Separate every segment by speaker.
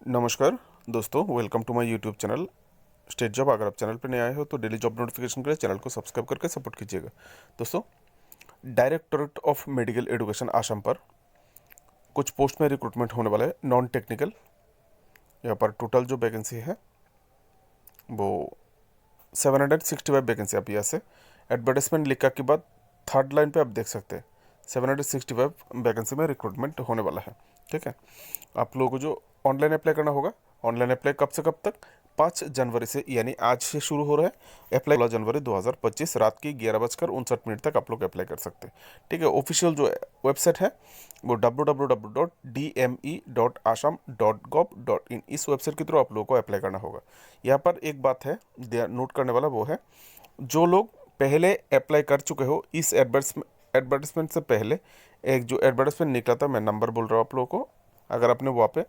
Speaker 1: नमस्कार दोस्तों, welcome to my YouTube channel state job. अगर आप चैनल पर नए आए हो तो डेली जॉब नोटिफिकेशन के लिए चैनल को सब्सक्राइब करके सपोर्ट कीजिएगा। दोस्तों, directorate of medical education Assam पर कुछ पोस्ट में रिक्रूटमेंट होने वाला है नॉन टेक्निकल। यहाँ पर टोटल जो वैकेंसी है वो 765 वैकेंसी। आप यहाँ से एडवर्टाइजमेंट लिखा के बाद थर्ड लाइन पे आप देख सकते हैं 765 वैकेंसी में रिक्रूटमेंट होने वाला है। ठीक है, आप लोगों को जो ऑनलाइन अप्लाई करना होगा, ऑनलाइन अप्लाई कब से कब तक? 5 जनवरी से, यानी आज से शुरू हो रहा है अप्लाई। 16 जनवरी 2025 रात की 11:59 तक आप लोग अप्लाई कर सकते हैं। ठीक है, ऑफिशियल जो वेबसाइट है वो www.dme.assam.gov.in, इस वेबसाइट के थ्रू आप लोगों को अप्लाई करना होगा। यहाँ पर एक बात है नोट करने वाला, वो है जो लोग पहले अप्लाई कर चुके हो इस एडवर्टाइजमेंट से पहले, एक जो एडवर्टाइजमेंट निकला था, मैं नंबर बोल रहा हूँ आप लोगों को, अगर आपने वहाँ पे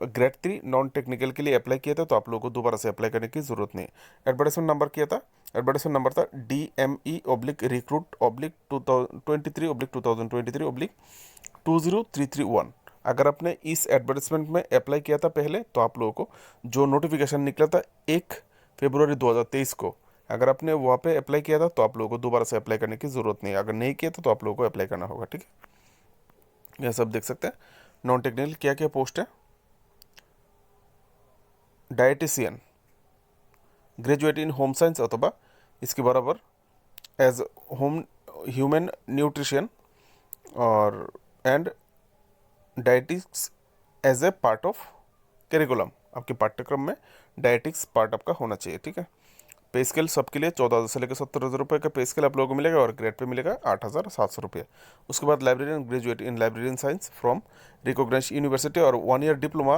Speaker 1: ग्रेड 3 नॉन टेक्निकल के लिए अप्लाई किया था तो आप लोगों को दोबारा से अप्लाई करने की ज़रूरत नहीं। एडवर्टाइजमेंट नंबर किया था, एडवर्टाइजमेंट नंबर था DME/recruit/2023/2023/20331। अगर आपने इस एडवर्टाइजमेंट में अप्लाई किया था पहले तो आप लोगों को जो नोटिफिकेशन निकला था 1 फरवरी 2023 को, अगर आपने वहाँ पे अप्लाई किया था तो आप लोगों को दोबारा से अप्लाई करने की ज़रूरत नहीं है। अगर नहीं किया था तो आप लोगों को अप्लाई करना होगा। ठीक है, यह सब देख सकते हैं। नॉन टेक्निकल क्या क्या पोस्ट है? Dietician, graduate in home science अथवा इसके बराबर एज होम ह्यूमन न्यूट्रिशन और and dietetics as a part of curriculum. आपके पाठ्यक्रम में डायटिक्स पार्ट आपका होना चाहिए। ठीक है, पे स्केल सबके लिए 14,000 से लेकर 70,000 रुपये का पे स्केल आप लोगों को मिलेगा और ग्रेड पे मिलेगा 8,700 रुपये। उसके बाद librarian, graduate in librarian science from recognised university और 1 ईयर डिप्लोमा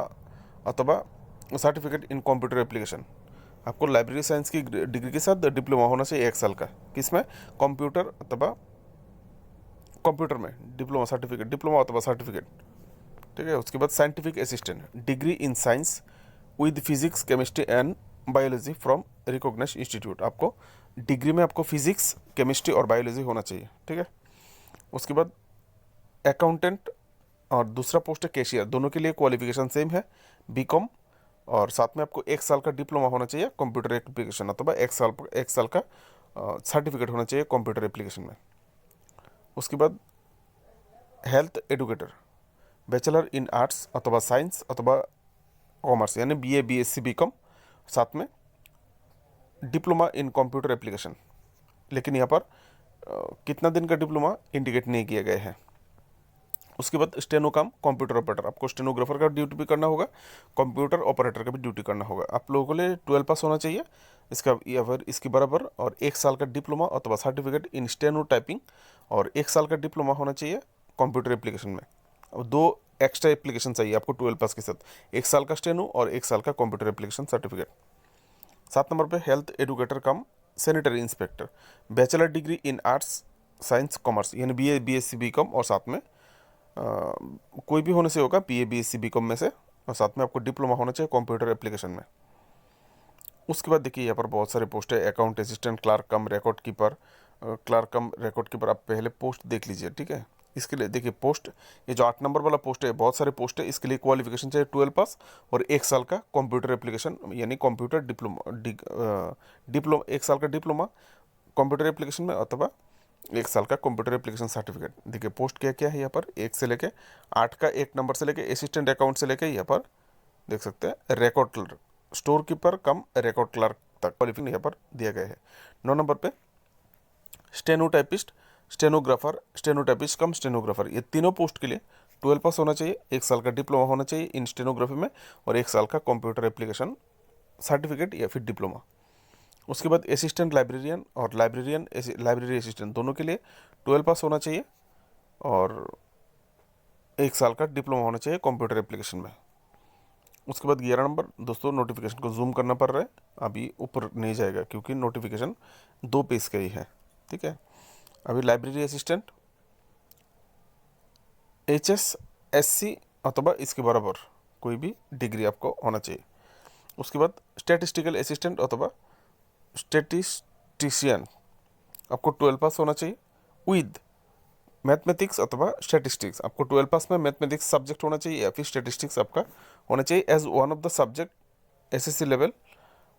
Speaker 1: अथवा सर्टिफिकेट इन कंप्यूटर एप्लीकेशन। आपको लाइब्रेरी साइंस की डिग्री के साथ डिप्लोमा होना चाहिए 1 साल का, किसमें? कंप्यूटर अथवा कंप्यूटर में डिप्लोमा सर्टिफिकेट, डिप्लोमा अथवा सर्टिफिकेट। ठीक है, उसके बाद scientific assistant, degree in science with physics, chemistry and biology from recognised institute. आपको डिग्री में आपको फिजिक्स, केमिस्ट्री और बायोलॉजी होना चाहिए। ठीक है, उसके बाद अकाउंटेंट और दूसरा पोस्ट है कैशियर। दोनों के लिए क्वालिफिकेशन सेम है, बीकॉम, और साथ में आपको 1 साल का डिप्लोमा होना चाहिए कंप्यूटर एप्लीकेशन अथवा 1 साल का सर्टिफिकेट होना चाहिए कंप्यूटर एप्लीकेशन में। उसके बाद health educator, bachelor in arts अथवा साइंस अथवा कॉमर्स, यानी BA, BSc, बीकॉम, साथ में डिप्लोमा इन कंप्यूटर एप्लीकेशन। लेकिन यहाँ पर कितना दिन का डिप्लोमा इंडिकेट नहीं किया गया है। उसके बाद स्टेनो काम कंप्यूटर ऑपरेटर, आपको स्टेनोग्राफर का ड्यूटी भी करना होगा, कंप्यूटर ऑपरेटर का भी ड्यूटी करना होगा। आप लोगों को लिए 12 पास होना चाहिए इसका, या फिर इसके बराबर, और 1 साल का डिप्लोमा अथवा सर्टिफिकेट इन स्टेनो टाइपिंग, और 1 साल का डिप्लोमा होना चाहिए कंप्यूटर एप्लीकेशन में। और 2 एक्स्ट्रा एप्लीकेशन चाहिए आपको 12 पास के साथ, 1 साल का स्टेनो और 1 साल का कंप्यूटर एप्लीकेशन सर्टिफिकेट। 7 नंबर पे health educator come sanitary inspector, bachelor degree in arts science commerce, यानी BA, BSc, बीकॉम, और साथ में कोई भी होने से होगा BA, BSc, बीकॉम में से, और साथ में आपको डिप्लोमा होना चाहिए कंप्यूटर एप्लीकेशन में। उसके बाद देखिए यहाँ पर बहुत सारे पोस्ट है, अकाउंट असिस्टेंट, क्लार्क कम रिकॉर्ड कीपर, क्लार्क कम रिकॉर्ड कीपर। आप पहले पोस्ट देख लीजिए। ठीक है, इसके लिए देखिए पोस्ट, ये जो 8 नंबर वाला पोस्ट है, बहुत सारे पोस्ट है, इसके लिए क्वालिफिकेशन चाहिए 12 पास और 1 साल का कंप्यूटर एप्लीकेशन, यानी कंप्यूटर डिप्लोमा, डिप्लोमा 1 साल का डिप्लोमा कंप्यूटर एप्लीकेशन में अथवा 1 साल का कंप्यूटर एप्लीकेशन सर्टिफिकेट। देखिए पोस्ट क्या क्या है यहाँ पर, 1 से लेके 8 का 1 नंबर से लेके असिस्टेंट अकाउंट से लेके यहाँ पर देख सकते हैं रिकॉर्ड क्लर्क, स्टोर कीपर कम रिकॉर्ड क्लर्क तक क्वालिफिकेशन यहाँ पर दिया गया है। 9 नंबर पे स्टेनोटाइपिस्ट, स्टेनोग्राफर, स्टेनोटाइपिस्ट कम स्टेनोग्राफर, ये तीनों पोस्ट के लिए 12 पास होना चाहिए, 1 साल का डिप्लोमा होना चाहिए इन स्टेनोग्राफी में, और 1 साल का कंप्यूटर एप्लीकेशन सर्टिफिकेट या फिर डिप्लोमा। उसके बाद असिस्टेंट लाइब्रेरियन और लाइब्रेरी असिस्टेंट, दोनों के लिए 12 पास होना चाहिए और 1 साल का डिप्लोमा होना चाहिए कंप्यूटर एप्लीकेशन में। उसके बाद 11 नंबर, दोस्तों नोटिफिकेशन को जूम करना पड़ रहा है, अभी ऊपर नहीं जाएगा क्योंकि नोटिफिकेशन 2 पेज का ही है। ठीक है, अभी लाइब्रेरी असिस्टेंट HSSC अथवा इसके बराबर कोई भी डिग्री आपको होना चाहिए। उसके बाद स्टैटिस्टिकल असिस्टेंट अथवा स्टैटिस्टिशियन, आपको 12 पास होना चाहिए विद मैथमेटिक्स अथवा स्टैटिस्टिक्स, आपको 12 पास में मैथमेटिक्स सब्जेक्ट होना चाहिए या फिर स्टैटिस्टिक्स आपका होना चाहिए as one of the subject SSC level,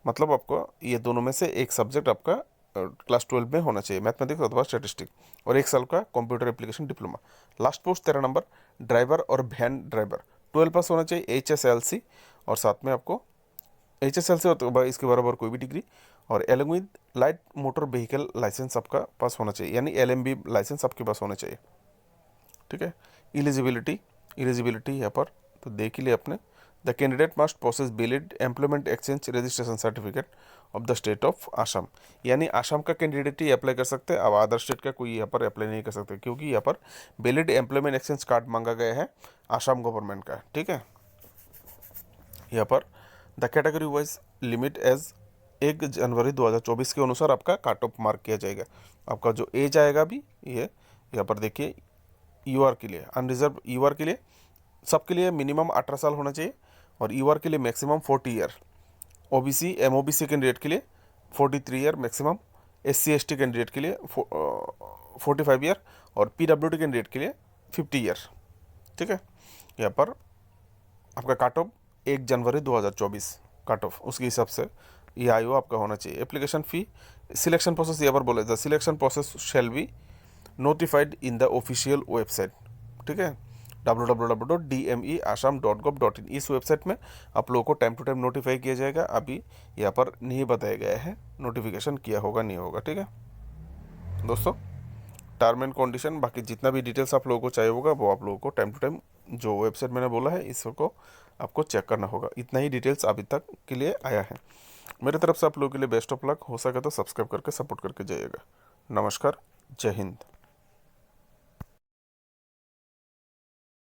Speaker 1: मतलब आपको ये दोनों में से एक सब्जेक्ट आपका क्लास 12 में होना चाहिए, मैथमेटिक्स अथवा स्टैटिस्टिक, और 1 साल का computer application diploma. Last post 13 number driver और वैन ड्राइवर, 12 पास होना चाहिए HSLC, और साथ में आपको HSLC अथवा इसके बराबर कोई भी डिग्री, और along with light motor vehicle licence आपका पास होना चाहिए, यानी LMB लाइसेंस आपके पास होना चाहिए। ठीक है। एलिजिबिलिटी यहाँ पर तो देख ही लिया आपने। The candidate must process valid employment exchange registration certificate of the state of Assam, यानी आसाम का कैंडिडेट ही अप्लाई कर सकते हैं, अब अदर स्टेट का कोई यहाँ पर अप्लाई नहीं कर सकते, क्योंकि यहाँ पर वैलिड एम्प्लॉयमेंट एक्सचेंज कार्ड मांगा गया है आसाम गवर्नमेंट का। ठीक है। यहाँ पर the category wise limit as 1 जनवरी 2024 के अनुसार आपका काट ऑफ मार्क किया जाएगा। आपका जो एज आएगा भी ये यहाँ पर देखिए, यूआर के लिए अनरिजर्व, यूआर के लिए सबके लिए मिनिमम 18 साल होना चाहिए, और यूआर के लिए maximum 40 year, OBC MOBC candidate के लिए 43 year maximum, SC ST candidate के लिए 45 ईयर, और PWD कैंडिडेट के लिए 50 ईयर। ठीक है। यहाँ पर आपका काट ऑफ 1 जनवरी 2024 काट ऑफ, उसके हिसाब से ये आयु आपका होना चाहिए। एप्लीकेशन फ़ी, सिलेक्शन प्रोसेस यहाँ पर बोले the selection process shall be notified in the official website. ठीक है, www.dmeasam.gov.in, इस वेबसाइट में आप लोगों को टाइम टू टाइम नोटिफाई किया जाएगा। अभी यहाँ पर नहीं बताया गया है नोटिफिकेशन किया होगा नहीं होगा। ठीक है दोस्तों, टर्म एंड कंडीशन बाकी जितना भी डिटेल्स आप लोगों को चाहिए होगा वो आप लोगों को टाइम टू टाइम जो वेबसाइट मैंने बोला है इसको आपको चेक करना होगा। इतना ही डिटेल्स अभी तक के लिए आया है। मेरे तरफ से आप लोगों के लिए बेस्ट ऑफ लक, हो सके तो सब्सक्राइब करके सपोर्ट करके जाइएगा। नमस्कार, जय हिंद।